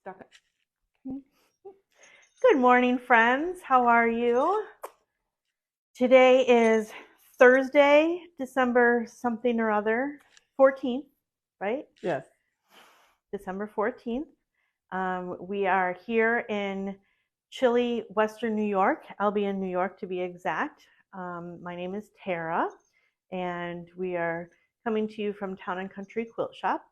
Stuck it. Good morning, friends. How are you? Today is Thursday, December something or other, 14th, right? Yes. December 14th. We are here in chilly Western New York, Albion, New York to be exact. My name is Tara, and we are coming to you from Town and Country Quilt Shop.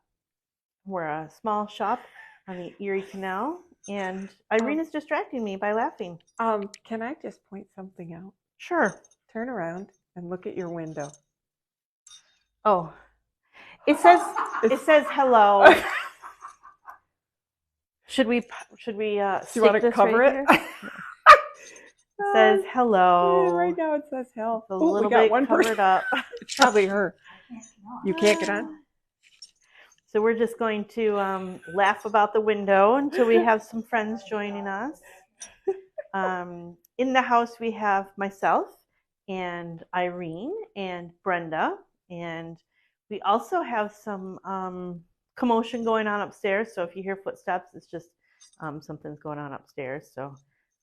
We're a small shop on the Erie Canal, and Irene is distracting me by laughing. Can I just point something out? Sure. Turn around and look at your window. Oh, it says hello. Should we Do you want to cover right it? It says hello. Yeah, right now it says hell. It's a little bit covered up. It's probably her. You can't get on? So we're just going to laugh about the window until we have some friends joining us. In the house we have myself and Irene and Brenda, and we also have some commotion going on upstairs. So if you hear footsteps, it's just something's going on upstairs. So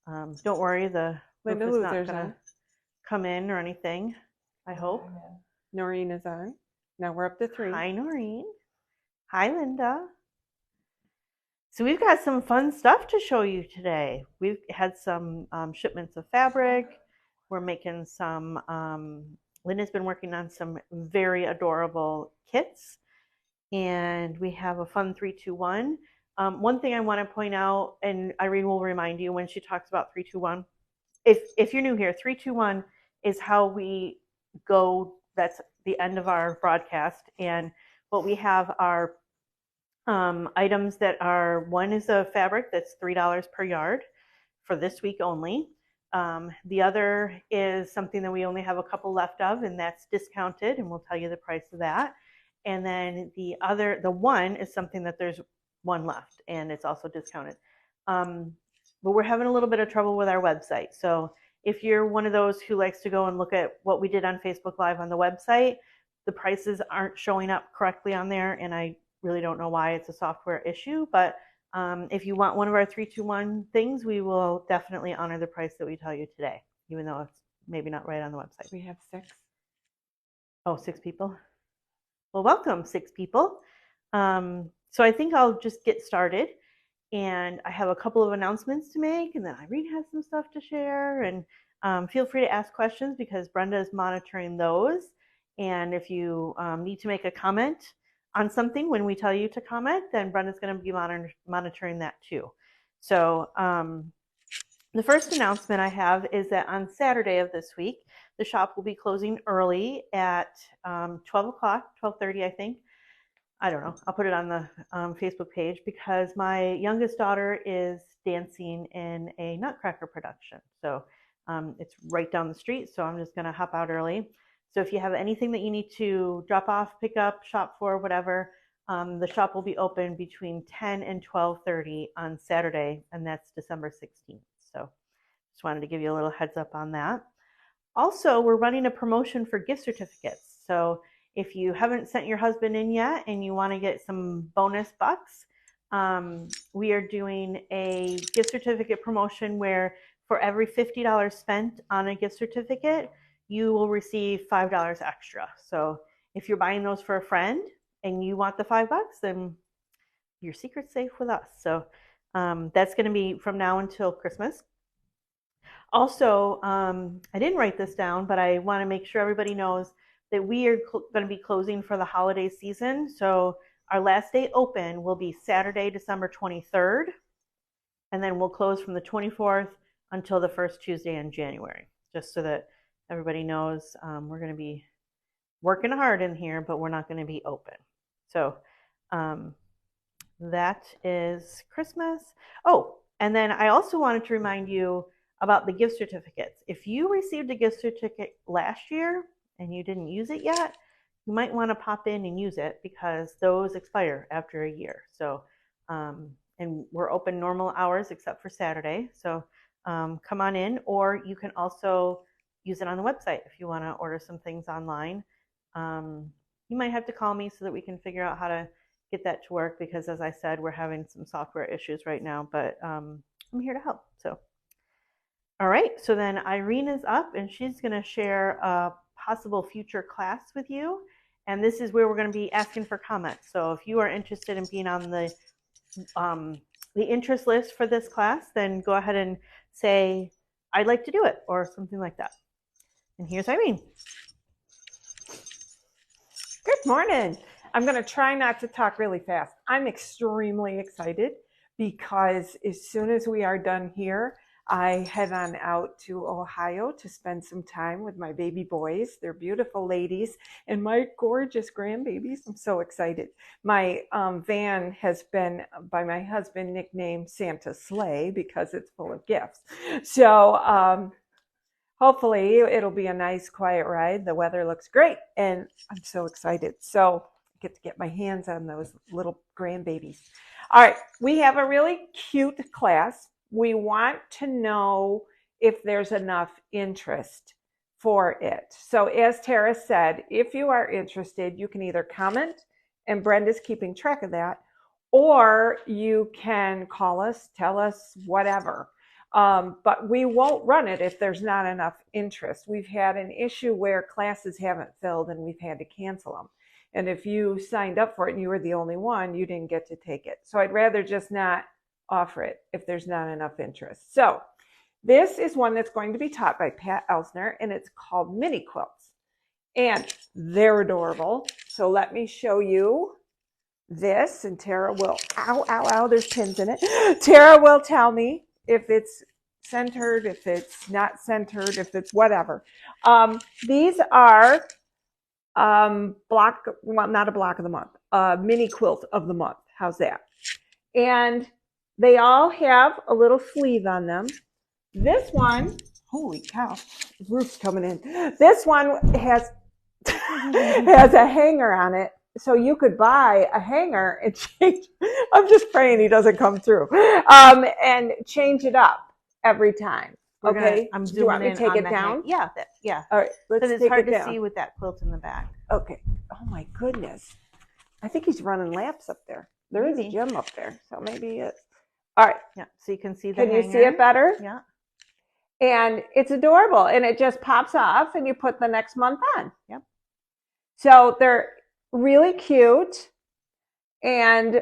don't worry, the roof is not going to come in or anything, I hope. Noreen is on. Now we're up to 3. Hi, Noreen. Hi, Linda. So we've got some fun stuff to show you today. We've had some shipments of fabric. We're making some, Linda's been working on some very adorable kits. And we have a fun 3-2-1. One thing I want to point out, and Irene will remind you when she talks about 3-2-1. If you're new here, 3-2-1 is how we go. That's the end of our broadcast. And what we have are items that are, one is a fabric that's $3 per yard for this week only. The other is something that we only have a couple left of, and that's discounted, and we'll tell you the price of that. And then the one is something that there's one left, and it's also discounted. But we're having a little bit of trouble with our website. So if you're one of those who likes to go and look at what we did on Facebook Live on the website, the prices aren't showing up correctly on there, and I really don't know why. It's a software issue, but if you want one of our 3-2-1 things, we will definitely honor the price that we tell you today, even though it's maybe not right on the website. We have 6. Oh, 6 people. Well, welcome, 6 people. So I think I'll just get started, and I have a couple of announcements to make, and then Irene has some stuff to share, and feel free to ask questions because Brenda is monitoring those. And if you need to make a comment on something when we tell you to comment, then Brenda's going to be monitoring that too. So the first announcement I have is that on Saturday of this week, the shop will be closing early at 12 o'clock, 12:30, I think. I don't know. I'll put it on the Facebook page because my youngest daughter is dancing in a Nutcracker production. So it's right down the street. So I'm just going to hop out early. So if you have anything that you need to drop off, pick up, shop for, whatever, the shop will be open between 10 and 12:30 on Saturday, and that's December 16th. So just wanted to give you a little heads up on that. Also, we're running a promotion for gift certificates. So if you haven't sent your husband in yet and you want to get some bonus bucks, we are doing a gift certificate promotion where for every $50 spent on a gift certificate, you will receive $5 extra. So if you're buying those for a friend and you want the $5, then your secret's safe with us. So that's going to be from now until Christmas. Also, I didn't write this down, but I want to make sure everybody knows that we are going to be closing for the holiday season. So our last day open will be Saturday, December 23rd, and then we'll close from the 24th until the first Tuesday in January, just so that everybody knows we're going to be working hard in here, but we're not going to be open. So that is Christmas. Oh, and then I also wanted to remind you about the gift certificates. If you received a gift certificate last year and you didn't use it yet, you might want to pop in and use it because those expire after a year. So, and we're open normal hours except for Saturday. So come on in, or you can also use it on the website if you want to order some things online. You might have to call me so that we can figure out how to get that to work because, as I said, we're having some software issues right now, but I'm here to help. So, all right. So then Irene is up and she's going to share a possible future class with you. And this is where we're going to be asking for comments. So if you are interested in being on the interest list for this class, then go ahead and say, I'd like to do it, or something like that. And here's Irene. Good morning. I'm going to try not to talk really fast. I'm extremely excited because as soon as we are done here, I head on out to Ohio to spend some time with my baby boys. They're beautiful ladies and my gorgeous grandbabies. I'm so excited. My van has been, by my husband, nicknamed Santa Sleigh because it's full of gifts. So hopefully it'll be a nice, quiet ride. The weather looks great and I'm so excited. So I get to get my hands on those little grandbabies. All right, we have a really cute class. We want to know if there's enough interest for it. So as Tara said, if you are interested, you can either comment, and Brenda's keeping track of that, or you can call us, tell us, whatever. But we won't run it if there's not enough interest. We've had an issue where classes haven't filled and we've had to cancel them. And if you signed up for it and you were the only one, you didn't get to take it. So I'd rather just not offer it if there's not enough interest. So this is one that's going to be taught by Pat Elsner, and it's called Mini Quilts. And they're adorable. So let me show you this, and Tara will, there's pins in it. Tara will tell me if it's centered, if it's not centered, if it's whatever. These are not a block of the month, mini quilt of the month. How's that? And they all have a little sleeve on them. This one, holy cow, the roof's coming in. This one has has a hanger on it. So you could buy a hanger and change. I'm just praying he doesn't come through. And change it up every time. Okay. I'm zooming Do you want me to take it down? Yeah. Yeah. All right. Let's Because it's take hard it to down. see with that quilt in the back. Okay. Oh my goodness. I think he's running laps up there. There is a Maybe. gym up there, so maybe it's. All right. Yeah. So you can see the Can hanger. you see it better? Yeah. And it's adorable, and it just pops off, and you put the next month on. Yep. So they're really cute and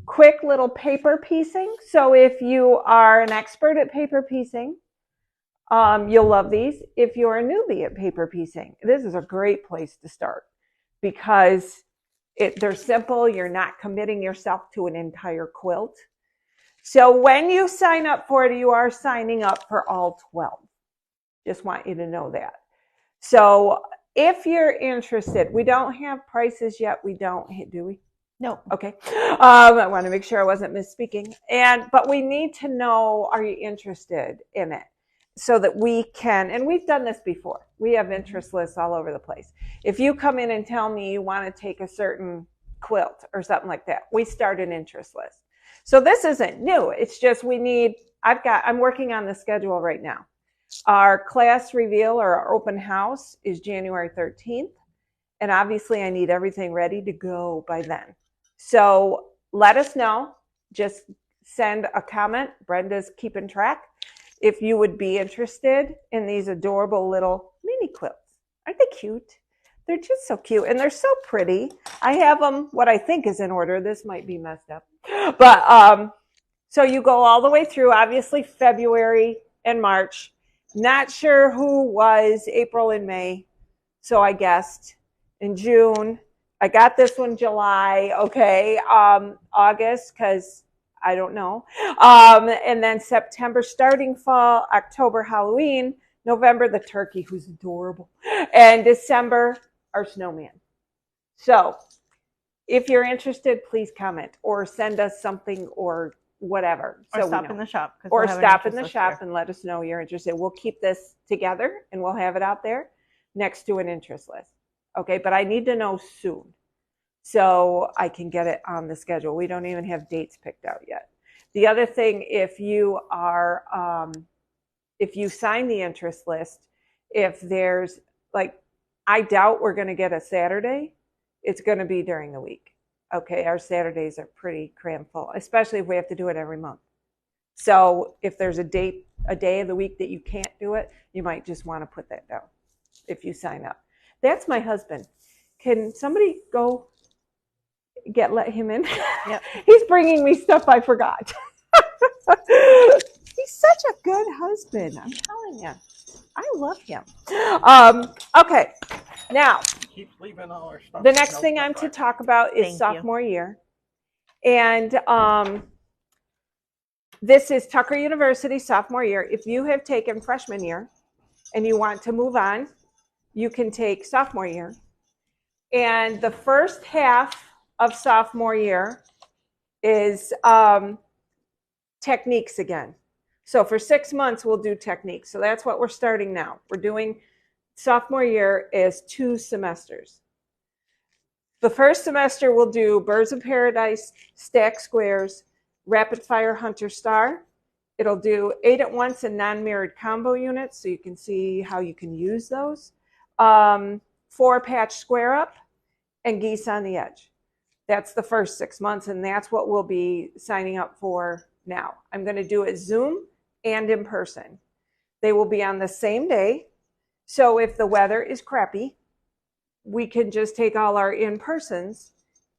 quick little paper piecing. So if you are an expert at paper piecing, you'll love these. If you're a newbie at paper piecing, this is a great place to start because they're simple. You're not committing yourself to an entire quilt. So when you sign up for it, you are signing up for all 12. Just want you to know that. So if you're interested, we don't have prices yet. We don't, do we? No. Okay. I want to make sure I wasn't misspeaking. But we need to know, are you interested in it? So that we can, and we've done this before. We have interest lists all over the place. If you come in and tell me you want to take a certain quilt or something like that, we start an interest list. So this isn't new. It's just I'm working on the schedule right now. Our class reveal or our open house is January 13th. And obviously I need everything ready to go by then. So let us know. Just send a comment. Brenda's keeping track. If you would be interested in these adorable little mini quilts. Aren't they cute? They're just so cute and they're so pretty. I have them, what I think is in order. This might be messed up. But so you go all the way through, obviously February and March. Not sure who was April and May. So I guessed in June. I got this one July. Okay. August, because I don't know. And then September, starting fall, October, Halloween, November, the turkey, who's adorable, and December, our snowman. So if you're interested, please comment or send us something or whatever. Or stop in the shop. Or stop in the shop and let us know you're interested. We'll keep this together and we'll have it out there next to an interest list. Okay, but I need to know soon so I can get it on the schedule. We don't even have dates picked out yet. The other thing, if you sign the interest list, if there's I doubt we're going to get a Saturday. It's going to be during the week. Okay, our Saturdays are pretty cram full, especially if we have to do it every month. So if there's a day of the week that you can't do it, you might just want to put that down if you sign up. That's my husband. Can somebody go let him in? Yep. He's bringing me stuff I forgot. He's such a good husband. I'm telling you. I love him. Okay. Now, the next thing I'm to talk about is sophomore year. And this is Tucker University sophomore year. If you have taken freshman year and you want to move on, you can take sophomore year. And the first half of sophomore year is techniques again. So for 6 months, we'll do techniques. So that's what we're starting now. We're doing sophomore year is 2 semesters. The first semester, we'll do Birds of Paradise, Stack Squares, Rapid Fire Hunter Star. It'll do 8 at once and non-mirrored combo units, so you can see how you can use those. 4 patch square up, and Geese on the Edge. That's the first 6 months, and that's what we'll be signing up for now. I'm going to do it Zoom and in person. They will be on the same day, so if the weather is crappy, we can just take all our in-persons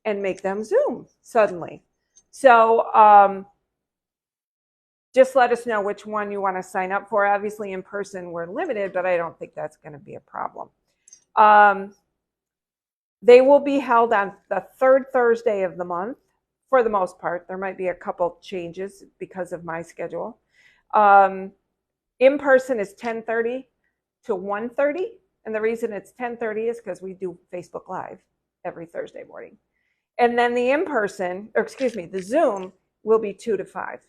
and make them Zoom suddenly. So just let us know which one you want to sign up for. Obviously, in person, we're limited, but I don't think that's going to be a problem. They will be held on the 3rd Thursday of the month, for the most part. There might be a couple changes because of my schedule. In person is 10:30 to 1:30. And the reason it's 10:30 is because we do Facebook Live every Thursday morning. And then the in-person, or excuse me, the Zoom will be 2 to 5.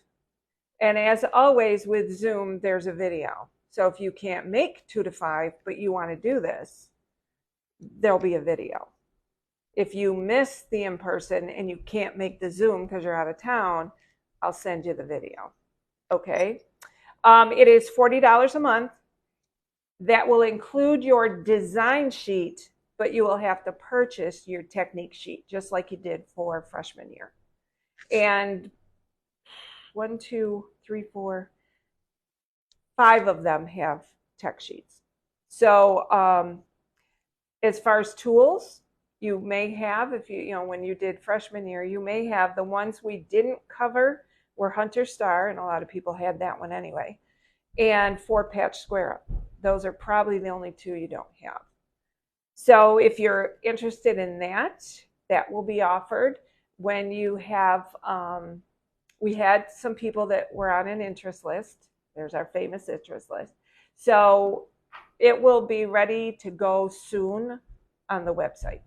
And as always with Zoom, there's a video. So if you can't make 2 to 5, but you want to do this, there'll be a video. If you miss the in-person and you can't make the Zoom because you're out of town, I'll send you the video. Okay? It is $40 a month. That will include your design sheet, but you will have to purchase your technique sheet, just like you did for freshman year. And 1, 2, 3, 4, 5 of them have tech sheets. So as far as tools, you may have, if you know, when you did freshman year, you may have the ones we didn't cover were Hunter Star, and a lot of people had that one anyway, and 4 patch square up. Those are probably the only 2 you don't have. So if you're interested in that, that will be offered when you have, we had some people that were on an interest list. There's our famous interest list. So it will be ready to go soon on the website.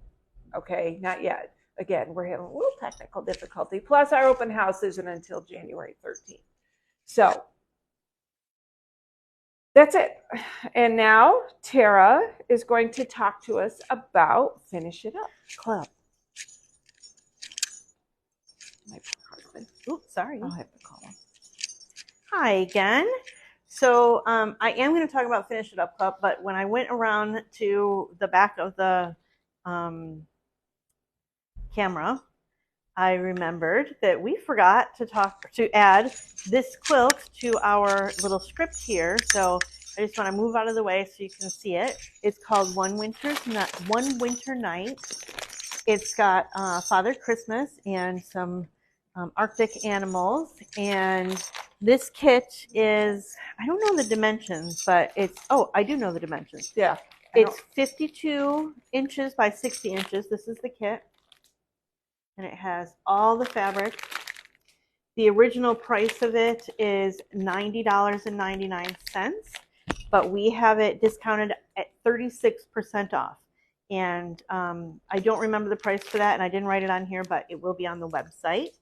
Okay, not yet. Again, we're having a little technical difficulty. Plus, our open house isn't until January 13th. So that's it. And now Tara is going to talk to us about Finish It Up Club. My husband. Oops, sorry. I'll have to call him. Hi again. So I am going to talk about Finish It Up Club, but when I went around to the back of the camera, I remembered that we forgot to add this quilt to our little script here. So I just want to move out of the way so you can see it. It's called One Winter Night. It's got Father Christmas and some Arctic animals. And this kit is, I don't know the dimensions, but it's, oh, I do know the dimensions. Yeah. It's 52 inches by 60 inches. This is the kit. And it has all the fabric. The original price of it is $90.99, but we have it discounted at 36% off. And I don't remember the price for that, and I didn't write it on here, but it will be on the website.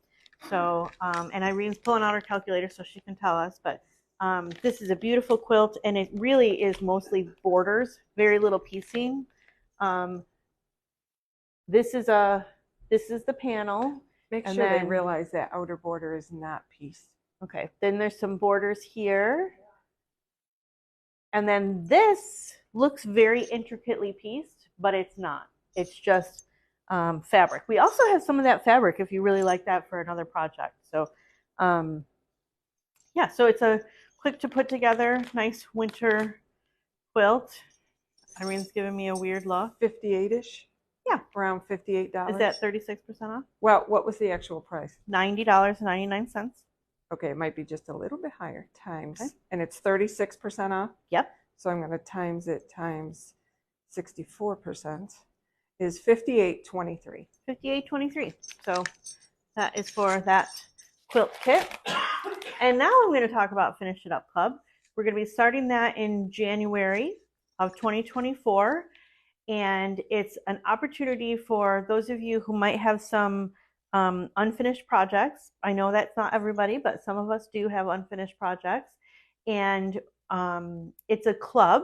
So, and Irene's pulling out her calculator so she can tell us, but this is a beautiful quilt, and it really is mostly borders, very little piecing. This is the panel. Make sure they realize that outer border is not pieced. Okay, then there's some borders here. And then this looks very intricately pieced, but it's not. It's just fabric. We also have some of that fabric if you really like that for another project. So yeah, so it's a quick to put together, nice winter quilt. Irene's giving me a weird look. 58-ish. Yeah. Around $58. Is that 36% off? Well, what was the actual price? $90.99. Okay, it might be just a little bit higher times. Okay. And it's 36% off? Yep. So I'm going to times it times 64% is $58.23. $58.23. So that is for that quilt kit. And now I'm going to talk about Finish It Up Club. We're going to be starting that in January of 2024. And it's an opportunity for those of you who might have some unfinished projects. I know that's not everybody, but some of us do have unfinished projects. And it's a club.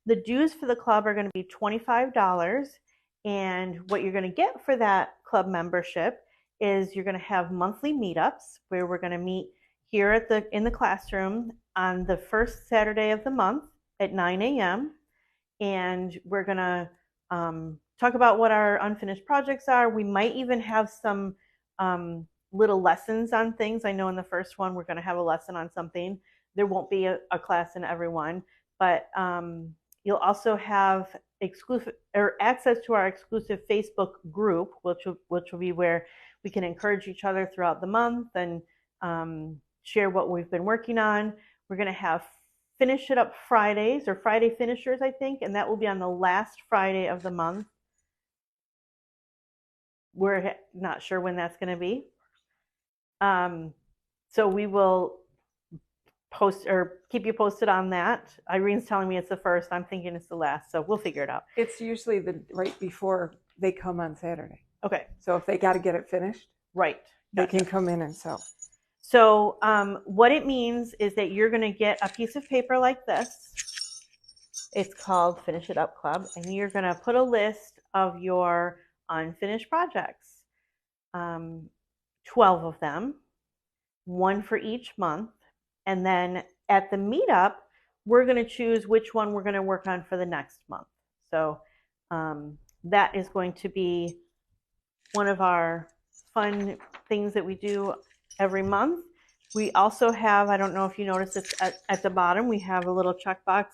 The dues for the club are going to be $25. And what you're going to get for that club membership is you're going to have monthly meetups where we're going to meet here in the classroom on the first Saturday of the month at 9 a.m. And we're going to talk about what our unfinished projects are. We might even have some little lessons on things. I know in the first one we're going to have a lesson on something. There won't be a class in every one, but you'll also have exclusive or access to our exclusive Facebook group, which will be where we can encourage each other throughout the month and share what we've been working on. We're going to have Finish It Up Fridays, or Friday Finishers, I think, and that will be on the last Friday of the month. We're not sure when that's going to be. So we will post or keep you posted on that. Irene's telling me it's the first. I'm thinking it's the last, so we'll figure it out. It's usually the right before they come on Saturday. Okay. So if they got to get it finished, right, they can come in and sew. So what it means is that you're going to get a piece of paper like this. It's called Finish It Up Club, and you're going to put a list of your unfinished projects, 12 of them, one for each month. And then at the meetup, we're going to choose which one we're going to work on for the next month. So that is going to be one of our fun things that we do every month. We also have, I don't know if you noticed this at the bottom, we have a little checkbox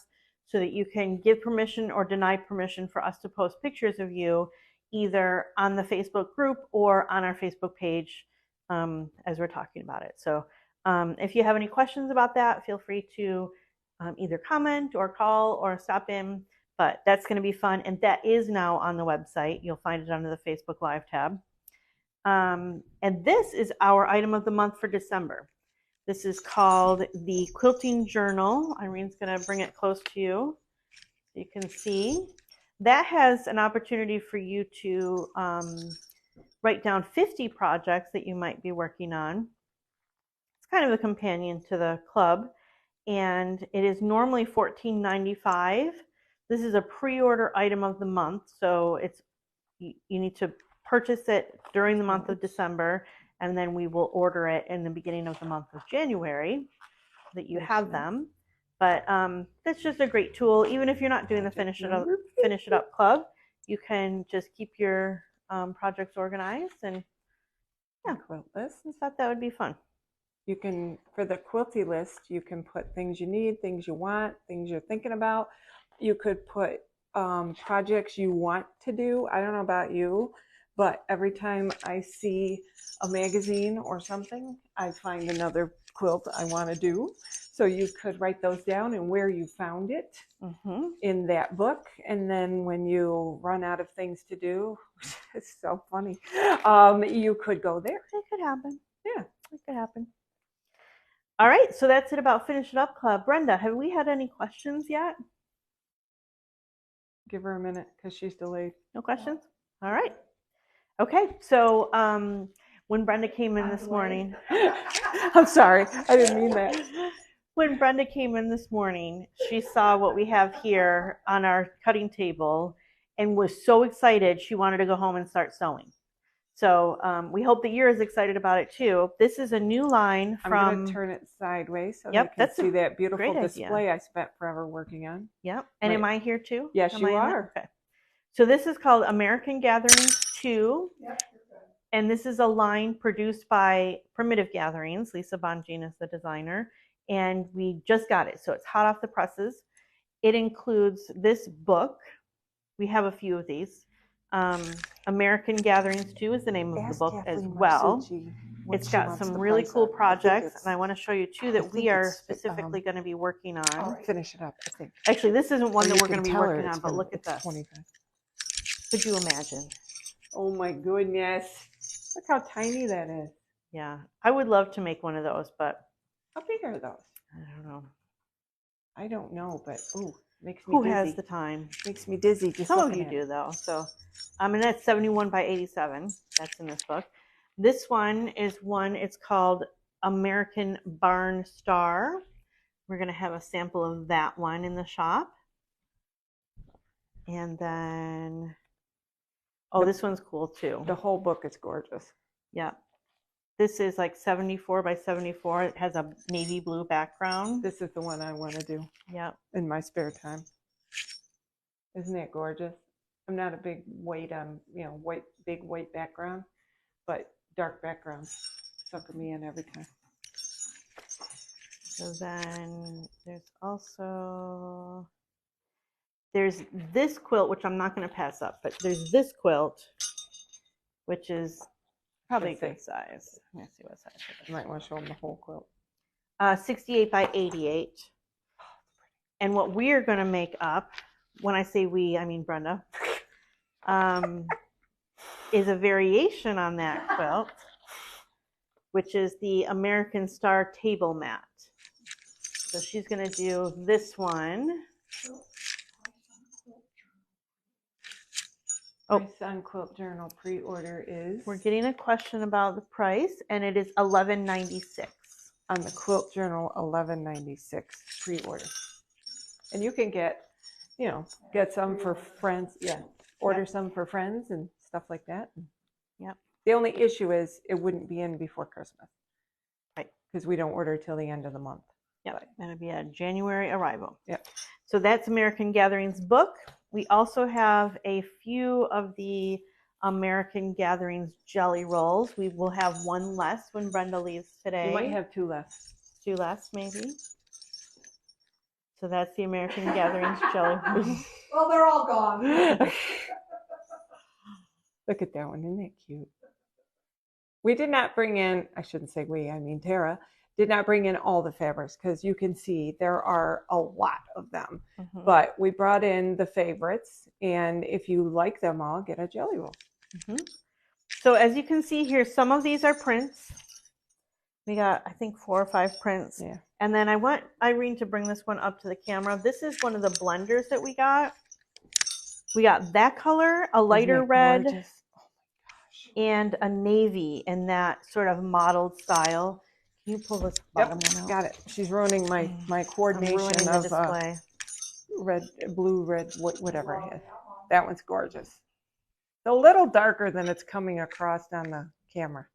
so that you can give permission or deny permission for us to post pictures of you either on the Facebook group or on our Facebook page as we're talking about it. So if you have any questions about that, feel free to either comment or call or stop in, but that's going to be fun. And that is now on the website. You'll find it under the Facebook Live tab. And this is our item of the month for December. This is called the Quilting Journal. Irene's going to bring it close to you so you can see. That has an opportunity for you to write down 50 projects that you might be working on. It's kind of a companion to the club, and it is normally $14.95. This is a pre-order item of the month, so you need to purchase it during the month of December, and then we will order it in the beginning of the month of January so that you have them. But that's just a great tool. Even if you're not doing the Finish It Up Club, you can just keep your projects organized and quilt list. I thought that would be fun. You can, for the quilty list, you can put things you need, things you want, things you're thinking about. You could put projects you want to do. I don't know about you, but every time I see a magazine or something, I find another quilt I want to do. So you could write those down and where you found it in that book. And then when you run out of things to do, it's so funny, you could go there. It could happen. Yeah, it could happen. All right, so that's it about Finish It Up Club. Brenda, have we had any questions yet? Give her a minute because she's delayed. No questions? All right. Okay, so when Brenda came in this morning, I'm sorry, I didn't mean that. When Brenda came in this morning, she saw what we have here on our cutting table and was so excited she wanted to go home and start sewing. So we hope that you're as excited about it too. This is a new line from... I'm going to turn it sideways so you can see that beautiful display I spent forever working on. Yep. And am I here too? Yes, you are. Okay. So this is called American Gatherings 2. Yep. And this is a line produced by Primitive Gatherings. Lisa Bongine is the designer. And we just got it. So it's hot off the presses. It includes this book. We have a few of these. American Gatherings 2 is the name of the book as well. It's got some really cool projects, and I want to show you two that we are specifically going to be working on. Finish it up, I think. Actually, this isn't one that we're going to be working on, but look at this. 25. Could you imagine? Oh my goodness. Look how tiny that is. Yeah, I would love to make one of those, but how big are those? I don't know. I don't know, but ooh, makes me Who dizzy. has the time? Makes me dizzy just Some of looking you at do it. though. So, and that's 71 by 87. That's in this book. This one is one. It's called American Barn Star. We're going to have a sample of that one in the shop. And then, oh, this one's cool too. The whole book is gorgeous. Yeah. This is like 74 by 74. It has a navy blue background. This is the one I want to do. Yeah. In my spare time. Isn't it gorgeous? I'm not a big white, big white background, but dark backgrounds sucker me in every time. So then there's this quilt, which I'm not going to pass up, but there's this quilt, which is probably a good size. Let me see what size it is. You might want to show them the whole quilt. 68 by 88. And what we're going to make up, when I say we, I mean Brenda, is a variation on that quilt, which is the American Star table mat. So she's going to do this one. Price on Quilt Journal pre-order is? We're getting a question about the price, and it is $11.96. On the Quilt Journal, $11.96 pre-order. And you can get some for friends. Yeah, order some for friends and stuff like that. Yep. The only issue is it wouldn't be in before Christmas. Right. Because we don't order till the end of the month. Yep. It'll be a January arrival. Yep. So that's American Gatherings book. We also have a few of the American Gatherings jelly rolls. We will have one less when Brenda leaves today. You might have two less. Two less, maybe. So that's the American Gatherings jelly roll. Well, they're all gone. Look at that one. Isn't that cute? We did not bring in, I shouldn't say we, I mean Tara, did not bring in all the fabrics because you can see there are a lot of them. Mm-hmm. But we brought in the favorites, and if you like them all, get a jelly roll. Mm-hmm. So as you can see here, some of these are prints. We got, I think, 4 or 5 prints. Yeah. And then I want Irene to bring this one up to the camera. This is one of the blenders that we got. We got that color, a lighter red, gorgeous? Oh my gosh. And a navy in that sort of mottled style. Can you pull this bottom one out? Got it. She's ruining my coordination of red, blue, red, whatever it is. That one's gorgeous. It's a little darker than it's coming across on the camera.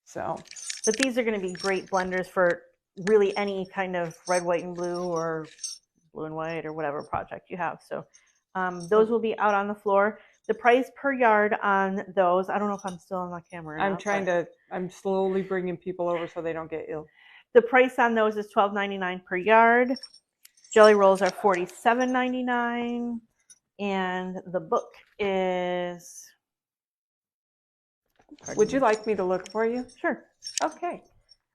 So, but these are going to be great blenders for really any kind of red, white, and blue, or blue and white, or whatever project you have. So those will be out on the floor. The price per yard on those, I don't know if I'm still on the camera. I'm slowly bringing people over so they don't get ill. The price on those is $12.99 per yard. Jelly rolls are $47.99. And the book is... Would you like me to look for you? Sure. Okay.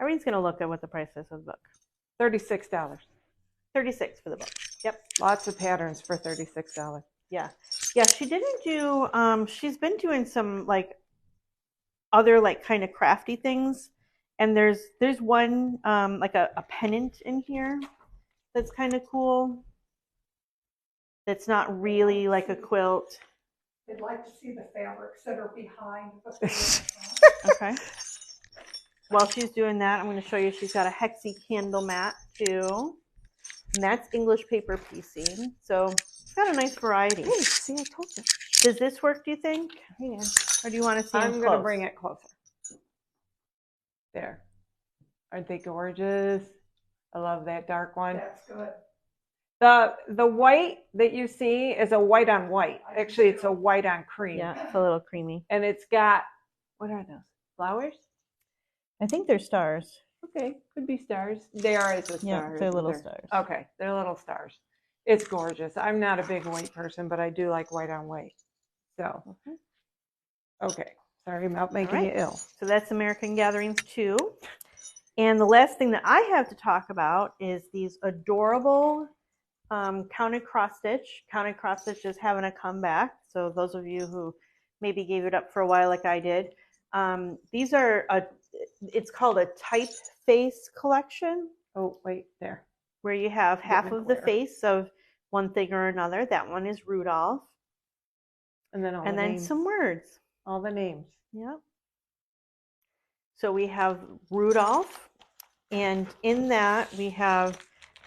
Irene's going to look at what the price is of the book. $36. $36 for the book. Yep. Lots of patterns for $36. Yeah. Yeah, she didn't do, she's been doing some other kind of crafty things. And there's one, a pennant in here that's kind of cool. That's not really like a quilt. They'd like to see the fabrics that are behind. Okay. While she's doing that, I'm going to show you she's got a hexy candle mat too. And that's English paper piecing. So it's got a nice variety. Hey, see, I told you. Does this work, do you think? Yeah. Or do you want to see I'm going to bring it closer. There. Aren't they gorgeous? I love that dark one. That's good. The white that you see is a white on white. Actually, it's a white on cream. Yeah, it's a little creamy. And it's got, what are those? Flowers? I think they're stars. Okay, could be stars. They are as a star. Yeah, they're little stars. Okay, they're little stars. It's gorgeous. I'm not a big white person, but I do like white on white. So, okay. Sorry about making you ill. So that's American Gatherings 2. And the last thing that I have to talk about is these adorable counted cross stitch. Counted cross stitch is having a comeback. So those of you who maybe gave it up for a while like I did, these are, it's called a typeface collection. Oh, wait, there. Where you have half of the face of one thing or another. That one is Rudolph. And then names. Some words. All the names. Yep. So we have Rudolph, and in that we have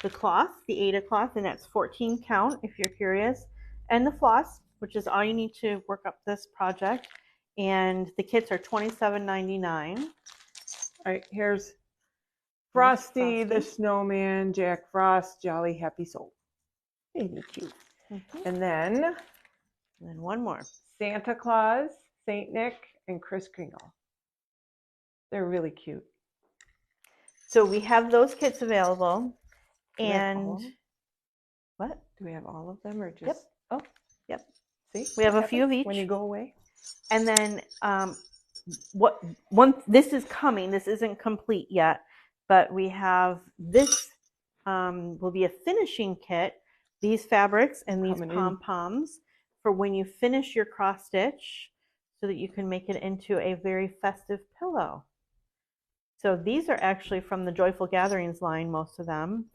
the cloth, the Ada cloth, and that's 14 count if you're curious, and the floss, which is all you need to work up this project. And the kits are $27.99. All right, here's Frosty the Snowman, Jack Frost, Jolly Happy Soul. Really cute. And then one more. Santa Claus, Saint Nick, and Kris Kringle. They're really cute. So we have those kits available. And what? Do we have all of them or just? Yep. Oh, yep. See, we have a few of each. When you go away. And then this is coming. This isn't complete yet, but we have this will be a finishing kit. These fabrics and these pom-poms for when you finish your cross stitch, so that you can make it into a very festive pillow. So these are actually from the Joyful Gatherings line, most of them.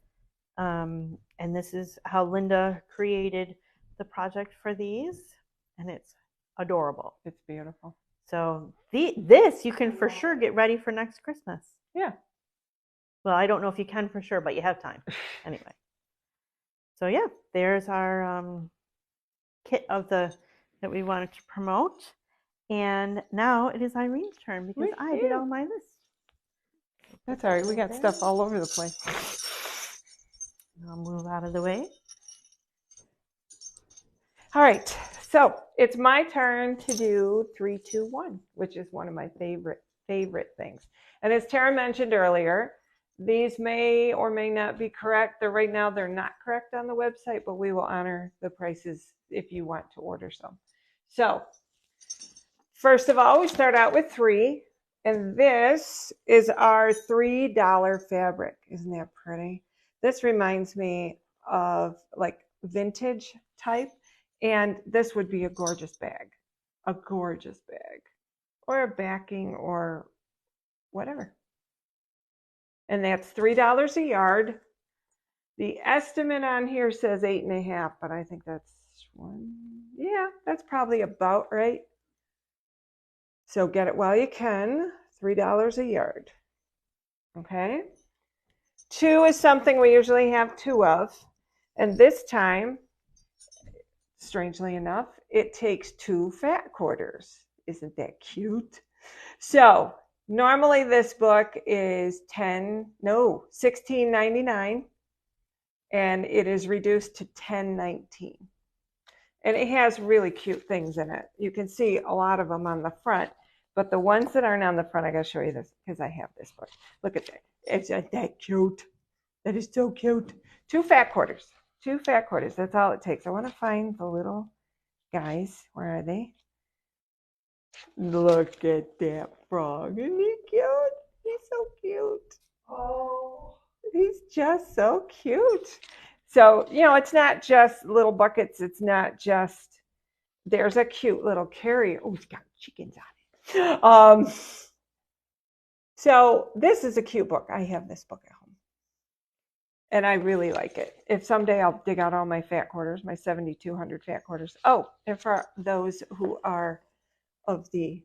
And this is how Linda created the project for these. And it's adorable. It's beautiful. So this you can for sure get ready for next Christmas. Yeah. Well, I don't know if you can for sure, but you have time. Anyway. So yeah, there's our kit of that we wanted to promote. And now it is Irene's turn because I did all my list. That's all right. We got stuff all over the place. I'll move out of the way. All right. So it's my turn to do 3, 2, 1, which is one of my favorite things. And as Tara mentioned earlier, these may or may not be correct. Right now they're not correct on the website, but we will honor the prices if you want to order some. So first of all, we start out with 3, and this is our $3 fabric. Isn't that pretty? This reminds me of like vintage type, and this would be a gorgeous bag, or a backing or whatever. And that's $3 a yard. The estimate on here says 8.5, but I think that's that's probably about right. So get it while you can, $3 a yard. Okay. 2 is something we usually have 2 of. And this time, strangely enough, it takes 2 fat quarters. Isn't that cute? So normally this book is $16.99, and it is reduced to $10.19. And it has really cute things in it. You can see a lot of them on the front, but the ones that aren't on the front, I gotta show you this because I have this book. Look at that. It's that cute. That is so cute. 2 fat quarters. 2 fat quarters. That's all it takes. I want to find the little guys. Where are they? Look at that frog. Isn't he cute? He's so cute. Oh, he's just so cute. So, it's not just little buckets. It's not just, there's a cute little carrier. Oh, it's got chickens on it. So this is a cute book. I have this book at home. And I really like it. If someday I'll dig out all my fat quarters, my 7,200 fat quarters. Oh, and for those who are of the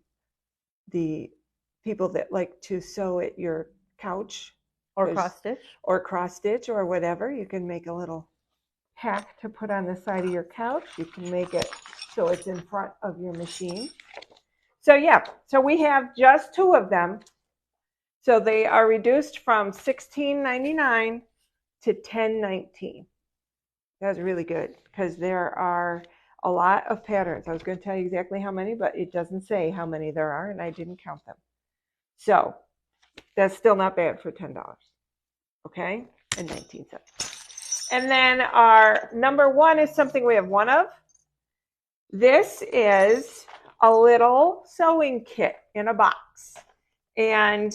people that like to sew at your couch or cross stitch or whatever, you can make a little hack to put on the side of your couch. You can make it so it's in front of your machine. So yeah, so we have just 2 of them. So they are reduced from $16.99 to $10.19. That's really good because there are a lot of patterns. I was going to tell you exactly how many, but it doesn't say how many there are, and I didn't count them. So that's still not bad for $10. Okay, and 19 cents. And then our number one is something we have one of. This is a little sewing kit in a box. And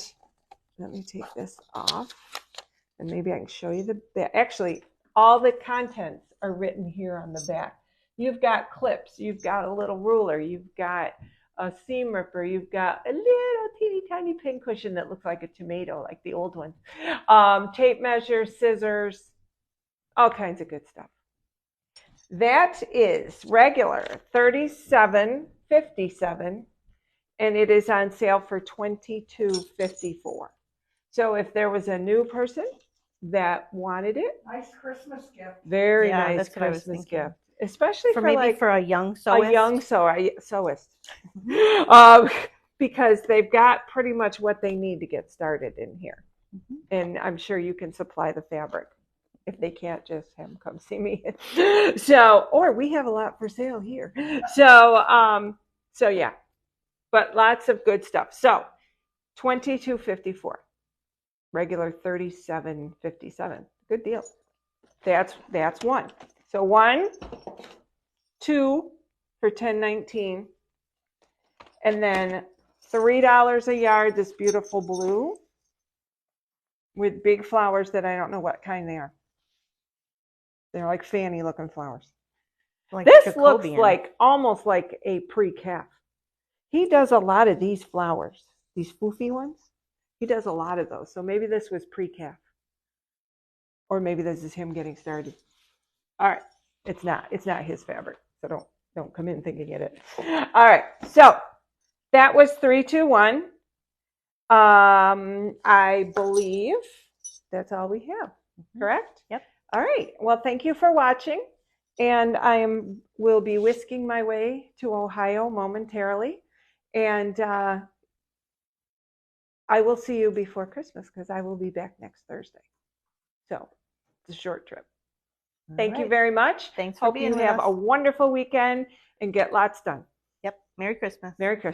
let me take this off, and maybe I can show you the back. Actually, all the contents are written here on the back. You've got clips, you've got a little ruler, you've got a seam ripper, you've got a little teeny tiny pin cushion that looks like a tomato, like the old ones, tape measure, scissors, all kinds of good stuff. That is regular $37.57, and it is on sale for $22.54. So if there was a new person that wanted it, Nice Christmas gift. very Yeah, nice that's what I was Christmas thinking. gift, especially for maybe like for a young sewist. a young sewist, because they've got pretty much what they need to get started in here. And I'm sure you can supply the fabric. If they can't, just have them come see me. So, or we have a lot for sale here. So yeah, but lots of good stuff. So, $22.54, regular $37.57. Good deal. That's one. So 1, 2 for $10.19, and then $3 a yard. This beautiful blue with big flowers that I don't know what kind they are. They're like fanny looking flowers. Like this Jacobian. looks like almost like a pre-calf. He does a lot of these flowers, these foofy ones. He does a lot of those. So maybe this was pre-calf. Or maybe this is him getting started. All right. It's not his fabric. So don't come in thinking it is. All right. So that was 3, 2, 1. I believe that's all we have. Correct? Yep. All right. Well, thank you for watching. And will be whisking my way to Ohio momentarily. And I will see you before Christmas because I will be back next Thursday. So it's a short trip. Thank you very much. Thanks for Hope being you with have us. a wonderful weekend and get lots done. Yep. Merry Christmas. Merry Christmas.